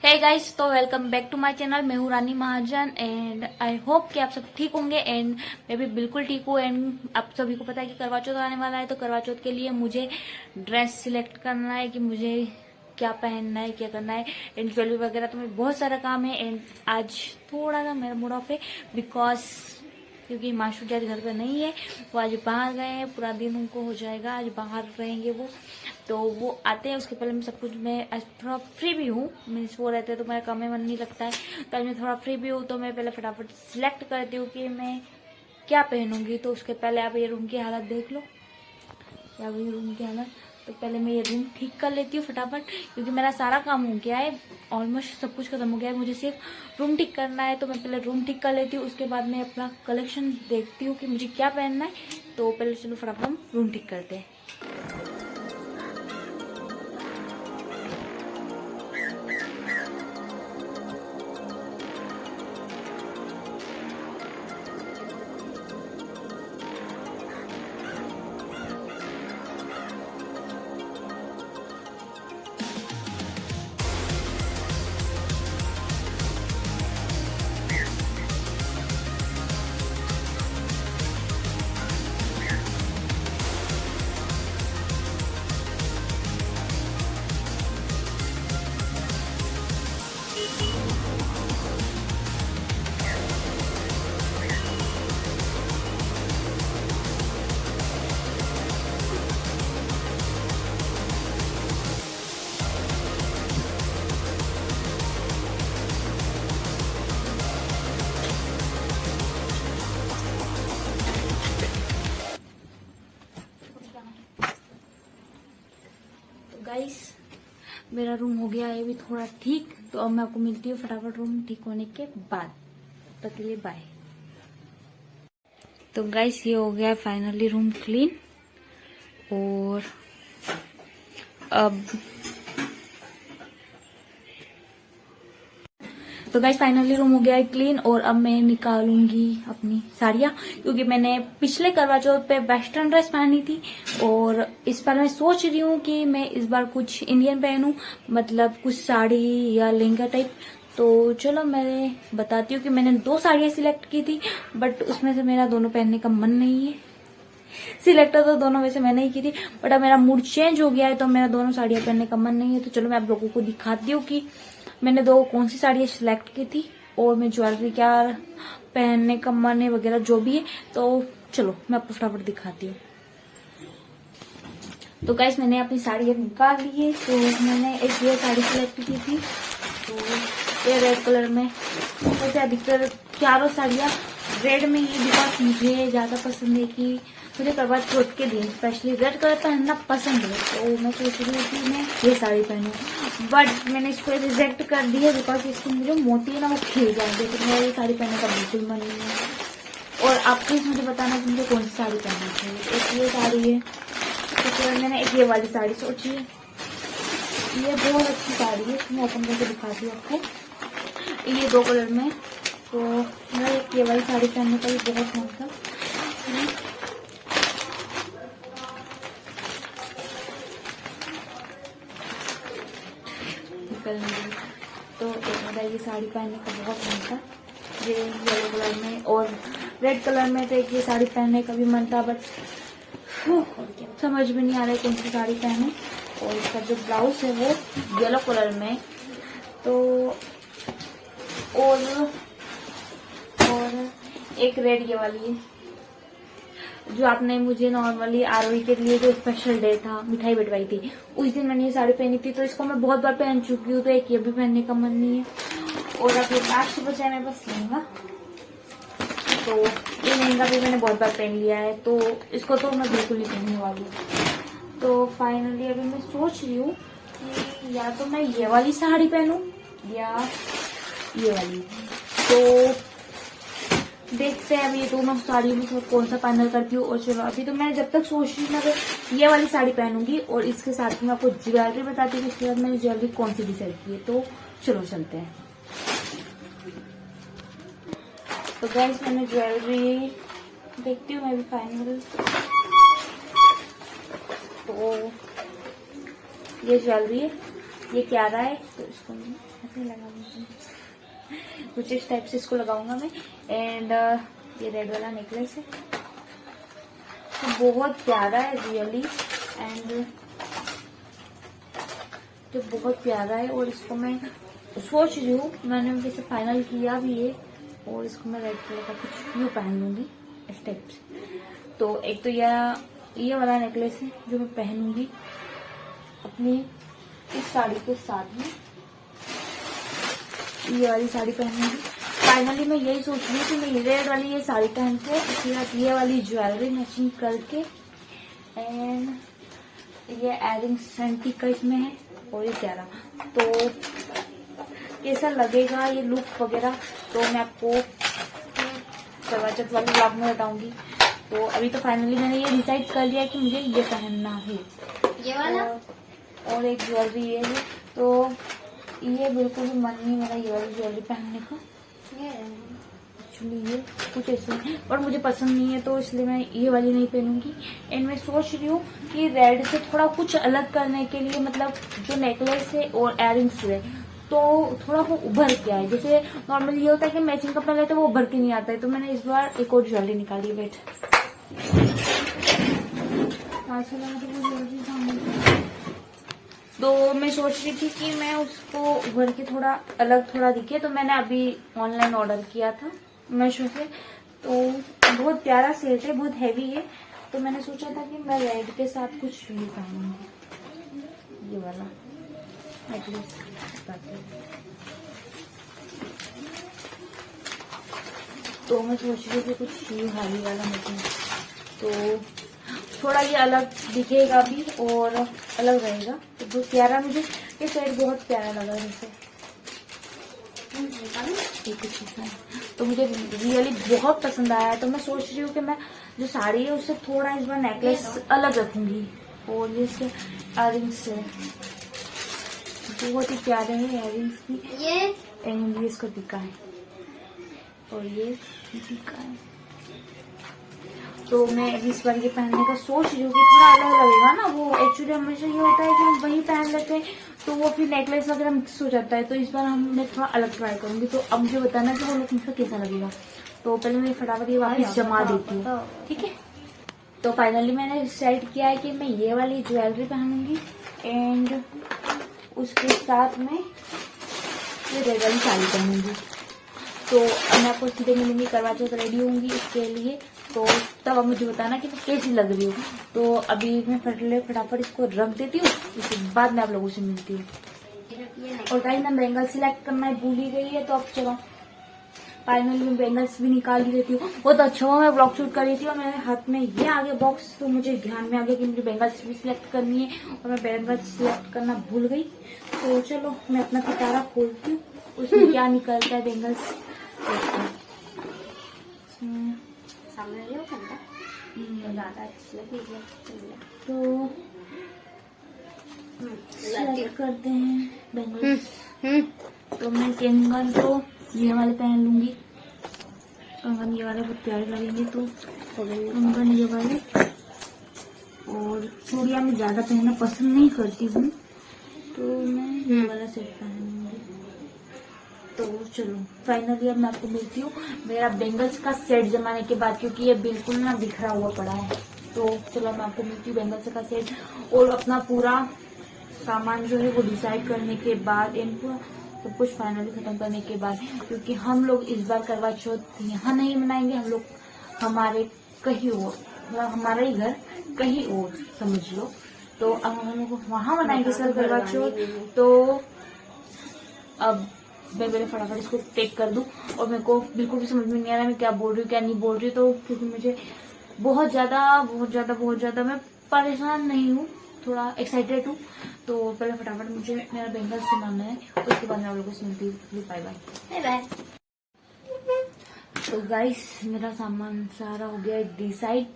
हे guys, तो welcome back to my channel. मैं हूँ रानी महाजन एंड आई होप कि आप सब ठीक होंगे एंड मैं भी बिल्कुल ठीक हूँ। एंड आप सभी को पता है कि करवा चौथ आने वाला है, तो करवा चौथ के लिए मुझे ड्रेस सिलेक्ट करना है कि मुझे क्या पहनना है, क्या करना है एंड ज्वेलरी वगैरह। तो मेरे बहुत सारा काम है एंड आज थोड़ा सा मेरा मूड ऑफ है बिकॉज क्योंकि माशू डैडी घर पे नहीं है, वो आज बाहर गए हैं। पूरा दिन उनको हो जाएगा, आज बाहर रहेंगे वो, तो वो आते हैं। उसके पहले मैं सब कुछ, मैं आज थोड़ा फ्री भी हूँ, मीन्स वो रहते हैं तो मेरा काम में मन नहीं लगता है, तो आज मैं थोड़ा फ्री भी हूँ। तो मैं पहले फटाफट सिलेक्ट करती हूँ कि मैं क्या पहनूंगी। तो उसके पहले आप ये रूम की हालत देख लो, क्या हुई रूम की हालत। तो पहले मैं ये रूम ठीक कर लेती हूँ फटाफट, क्योंकि मेरा सारा काम हो गया है, ऑलमोस्ट सब कुछ खत्म हो गया है, मुझे सिर्फ रूम ठीक करना है। तो मैं पहले रूम ठीक कर लेती हूँ, उसके बाद मैं अपना कलेक्शन देखती हूँ कि मुझे क्या पहनना है। तो पहले चलो फटाफट हम रूम ठीक करते हैं। गाइस, मेरा रूम हो गया है अभी थोड़ा ठीक, तो अब मैं आपको मिलती हूँ फटाफट रूम ठीक होने के बाद। तब तक के लिए बाय। तो गाइस, ये हो गया फाइनली रूम क्लीन और अब तो गाइस फाइनली रूम हो गया है क्लीन और अब मैं निकालूंगी अपनी साड़ियाँ, क्योंकि मैंने पिछले करवा चौथ पे वेस्टर्न ड्रेस पहनी थी और इस बार मैं सोच रही हूँ कि मैं इस बार कुछ इंडियन पहनूं, मतलब कुछ साड़ी या लहंगा टाइप। तो चलो मैं बताती हूँ कि मैंने 2 साड़ियाँ सिलेक्ट की थी, बट उसमें से मेरा दोनों पहनने का मन नहीं है। सिलेक्टर तो दोनों वैसे मैंने ही की थी, बट अब मेरा मूड चेंज हो गया है, तो मेरा दोनों साड़ियाँ पहनने का मन नहीं है। तो चलो मैं आप लोगों को दिखाती हूँ कि मैंने 2 कौन सी साड़ियाँ सिलेक्ट की थी और मैं ज्वेलरी क्या पहनने का मन है वगैरह जो भी है। तो चलो मैं आपको फटाफट दिखाती हूँ। तो गाइस, मैंने अपनी साड़ी निकाल ली है। तो मैंने एक ये साड़ी सिलेक्ट की थी, तो ये रेड कलर में। वैसे अधिकतर चारों साड़ियाँ रेड में ही, बिकॉज मुझे ज्यादा पसंद है कि मुझे करवा चौथ के दिन स्पेशली रेड कलर पहनना पसंद है। तो मैं सोच रही हूँ कि मैं ये साड़ी पहनूं, बट मैंने इसको रिजेक्ट कर दी है बिकॉज इसके मुझे मोती है ना, वो खिल जाएंगे, तो मेरा ये साड़ी पहनने का बिल्कुल मन नहीं है। और आप प्लीज मुझे बताना कि मुझे कौन सी साड़ी पहननी चाहिए। एक ये साड़ी है, तो फिर मैंने एक ये वाली साड़ी सोची है, ये बहुत अच्छी साड़ी है, मैं ओपन करके दिखाती हूँ आपको। ये 2 कलर में, तो मेरा एक ये वाली साड़ी पहनने का भी बहुत मन था। तो एक मेरा ये साड़ी पहनने का बहुत मन था, ये येलो कलर में, और रेड कलर में तो एक ये साड़ी पहनने का भी मन था, बट समझ में नहीं आ रहा है कौन सी साड़ी पहने। और इसका जो ब्लाउज है वो येलो कलर में, तो और एक रेड ये वाली है, जो आपने मुझे नॉर्मली आरओई के लिए जो स्पेशल डे था, मिठाई बंटवाई थी, उस दिन मैंने ये साड़ी पहनी थी। तो इसको मैं बहुत बार पहन चुकी हूँ, तो एक ये भी पहनने का मन नहीं है। और अब ये लास्ट बचा है मेरे पास लहंगा, तो ये लहंगा भी मैंने बहुत बार पहन लिया है, तो इसको तो मैं बिल्कुल नहीं पहनने वाली हूँ। तो फाइनली अभी मैं सोच रही हूँ कि या तो मैं ये वाली साड़ी पहनूं या ये वाली। तो देखते हैं अभी ये दोनों साड़ियों में से कौन सा फाइनल करती हूँ। और चलो अभी तो मैं जब तक सोच रही हूँ ना, तो ये वाली साड़ी पहनूंगी और इसके साथ में आपको ज्वेलरी बताती हूँ कि इसके बाद मैंने ज्वेलरी कौन सी डिसाइड की है। तो चलो चलते हैं। तो गाइस, मैंने ज्वेलरी देखती हूँ मैं भी फाइनल। तो ये ज्वेलरी है, ये क्या रहा है, तो इसको मैं ऐसे लगा दूंगी, कुछ इस टाइप से इसको लगाऊंगा मैं। एंड ये रेड वाला नेकलेस है, तो बहुत प्यारा है रियली, एंड जो बहुत प्यारा है। और इसको मैं सोच रही हूँ, मैंने वैसे फाइनल किया भी है, और इसको मैं रेड कलर का कुछ यूँ पहन लूंगी इस टाइप से। तो एक तो ये वाला नेकलेस है जो मैं पहनूंगी अपनी इस साड़ी के साथ में, ये वाली साड़ी पहनूंगी। फाइनली मैं यही सोच रही हूँ कि मैं रेड वाली ये साड़ी पहन के उसके साथ ये वाली ज्वेलरी मैचिंग करके, एंड ये इयररिंग्स एंटीक का इसमें है, और ये क्या रहा, तो कैसा लगेगा ये लुक वगैरह तो मैं आपको करवा चौथ वाले ब्लॉग में बताऊंगी। तो अभी तो फाइनली मैंने ये डिसाइड कर लिया कि मुझे ये पहनना है, ये वाला। और एक ज्वेलरी ये है, तो ये बिल्कुल भी मन नहीं मेरा ये वाली ज्वेलरी पहनने का। एक्चुअली ये कुछ ऐसे है और मुझे पसंद नहीं है, तो इसलिए मैं ये वाली नहीं पहनूंगी। एंड मैं सोच रही हूँ कि रेड से थोड़ा कुछ अलग करने के लिए, मतलब जो नेकलेस है और इयररिंग्स है तो थोड़ा वो उभर के आए। जैसे नॉर्मली ये होता है कि मैचिंग कपड़ा लेते वो उभर के नहीं आता है, तो मैंने इस बार एक और ज्वेलरी निकाली। वेट, तो मैं सोच रही थी कि मैं उसको उभर के थोड़ा अलग थोड़ा दिखे, तो मैंने अभी ऑनलाइन ऑर्डर किया था मीशो से। तो बहुत प्यारा सेट है, बहुत हैवी है, तो मैंने सोचा था कि मैं रेड के साथ कुछ भी पहनूंगी, ये वाला नेकलेस। तो मैं सोच रही थी कुछ ये हाली वाला नेकलेस, तो थोड़ा ये अलग दिखेगा भी और अलग रहेगा, तो बहुत प्यारा, मुझे ये सेट बहुत प्यारा लगा जैसे। तो मुझे रियली बहुत पसंद आया, तो मैं सोच रही हूँ कि मैं जो साड़ी है उससे थोड़ा इस बार नेकलेस अलग रखूंगी, और जैसे इयररिंग्स है बहुत ही प्यारे हैं इयररिंग्स भी, एंड ये इसका टीका है, और ये टीका है। तो मैं इस बार ये पहनने का सोच रही हूँ कि थोड़ा अलग लगेगा ना। वो एक्चुअली हमेशा ये होता है कि हम वही पहन लेते हैं तो वो फिर नेकलेस वगैरह मिक्स हो जाता है, तो इस बार मैं थोड़ा अलग ट्राई करूंगी। तो अब मुझे बताना कि वो लुक मुझे कैसा लगेगा। तो पहले मैं फटाफट ये वापस जमा देती हूँ, ठीक है। तो फाइनली मैंने डिसाइड किया है कि मैं ये वाली ज्वेलरी पहनूंगी, एंड उसके साथ में ये रेड वाली साड़ी पहनूंगी। तो अब मैं आपको सीधे मिलूंगी, करवा चौथ रेडी होंगी इसके लिए, तो तब अब मुझे बताना कि मैं कैसी लग रही हूँ। तो अभी मैं फटाफट इसको रख देती हूँ, उसके बाद मैं आप लोगों से मिलती हूँ। और गाइस मैं बैंगल सिलेक्ट करना भूल ही गई है, तो अब चलो फाइनली मैं बैंगल्स भी निकाल ही लेती हूँ। बहुत अच्छा हुआ मैं ब्लॉग शूट कर रही थी और मेरे हाथ में ये आ गया बॉक्स, तो मुझे ध्यान में आ गया कि मुझे बैंगल्स भी सिलेक्ट करनी है, और मैं बैंगल्स सिलेक्ट करना भूल गई। तो चलो मैं अपना पिटारा खोलती हूँ, उसमें क्या निकलता है बैंगल्स। तो सिलेक्ट करते हैं बैंगल्स। तो मैं कंगन तो ये वाले पहन लूंगी, कंगन ये वाले बहुत प्यारे लगेंगे, तो कंगन ये वाले। और चूड़ियाँ मैं ज्यादा पहनना पसंद नहीं करती हूँ, तो मैं ये वाला सेट पहनूंगी। तो चलो फाइनली अब मैं आपको मिलती हूँ मेरा बैंगल्स का सेट जमाने के बाद, क्योंकि ये बिल्कुल ना बिखरा हुआ पड़ा है। तो चलो मैं आपको मिलती हूँ बैंगल्स का सेट और अपना पूरा सामान जो है वो डिसाइड करने के बाद, इनको सब कुछ फाइनली खत्म करने के बाद, क्योंकि हम लोग इस बार करवा चौथ यहाँ नहीं मनाएंगे, हम लोग हमारे कहीं और, मतलब हमारा ही घर कहीं और समझ लो। तो अब हम लोग वहाँ मनाएंगे सर करवा चौथ। तो अब मैं मेरे फटाफट इसको टेक कर दूं, और मेरे को बिल्कुल भी समझ में नहीं आ रहा मैं क्या बोल रही हूँ क्या नहीं बोल रही, तो क्योंकि मुझे बहुत ज्यादा मैं परेशान नहीं हूँ, थोड़ा एक्साइटेड हूँ। तो पहले फटाफट मुझे मेरा बैंगल्स सिलाना है, उसके बाद मैं आप लोगों से मिलती हूँ। Bye bye. तो गाइस मेरा सामान सारा हो गया डिसाइड,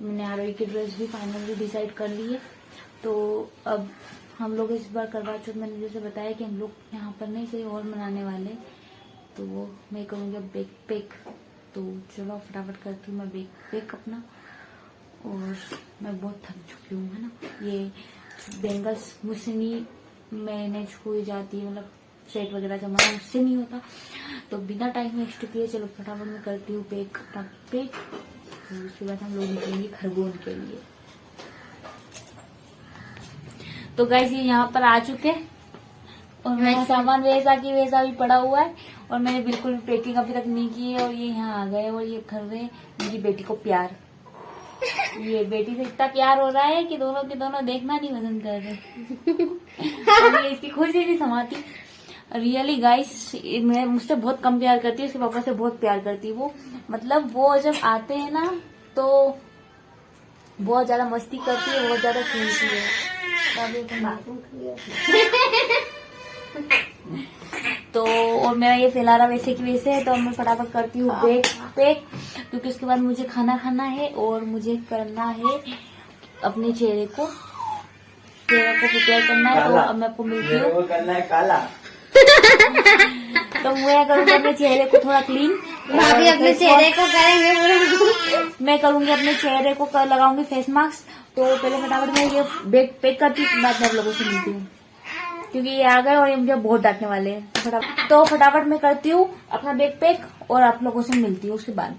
मैंने आरोही की ड्रेस भी फाइनली डिसाइड कर ली है। तो अब हम लोग इस बार करवा चौथ, मैंने जैसे बताया कि हम लोग यहाँ पर नहीं कहीं और मनाने वाले, तो वो मैं करूँगी बैग पैक। तो चलो फटाफट करती हूँ मैं बैग पैक अपना, और मैं बहुत थक चुकी हूँ है ना। ये बैंगल्स मुझसे नहीं मैनेज हो ही जाती है, मतलब सेट वगैरह जमाना उससे नहीं होता। तो बिना टाइम वेस्ट किए चलो फटाफट मैं करती हूँ पैक और उसके बाद हम लोग निकलेंगे खरगोन के लिए। तो गाइस ये यहाँ पर आ चुके और मेरा सामान वैसा की वैसा भी पड़ा हुआ है और मैंने बिल्कुल पैकिंग अभी तक नहीं की है। और ये यहाँ आ गए और ये कर रहे हैं मेरी बेटी को प्यार। ये बेटी से इतना प्यार हो रहा है कि दोनों के दोनों देखना नहीं पसंद कर रहे। ये इसकी खुशी नहीं समाती। रियली गाइस मैं मुझसे बहुत कम प्यार करती है, उसके पापा से बहुत प्यार करती है वो। मतलब वो जब आते हैं ना तो बहुत ज्यादा मस्ती करती है, बहुत ज्यादा खेलती है। तो और मेरा ये फैला रहा वैसे की वैसे है। तो मैं फटाफट करती हूँ बैग पैक, क्योंकि उसके बाद मुझे खाना खाना है और मुझे करना है अपने चेहरे को प्रिपेयर करना है। तो अब मैं आपको मिलती हूँ। करना है काला। तो मैं करूँगी अपने चेहरे को थोड़ा क्लीन। भाभी अपने चेहरे को करेंगे। मैं करूंगी अपने चेहरे को लगाऊंगी फेस मास्क। तो पहले फटाफट मैं ये बैग पैक करती हूँ, बाद में आप लोगों से मिलती हूँ, क्योंकि ये आ गए और ये मुझे बहुत डांटने वाले हैं। तो फटाफट मैं करती हूँ अपना बैग पैक और आप लोगों से मिलती हूँ उसके बाद।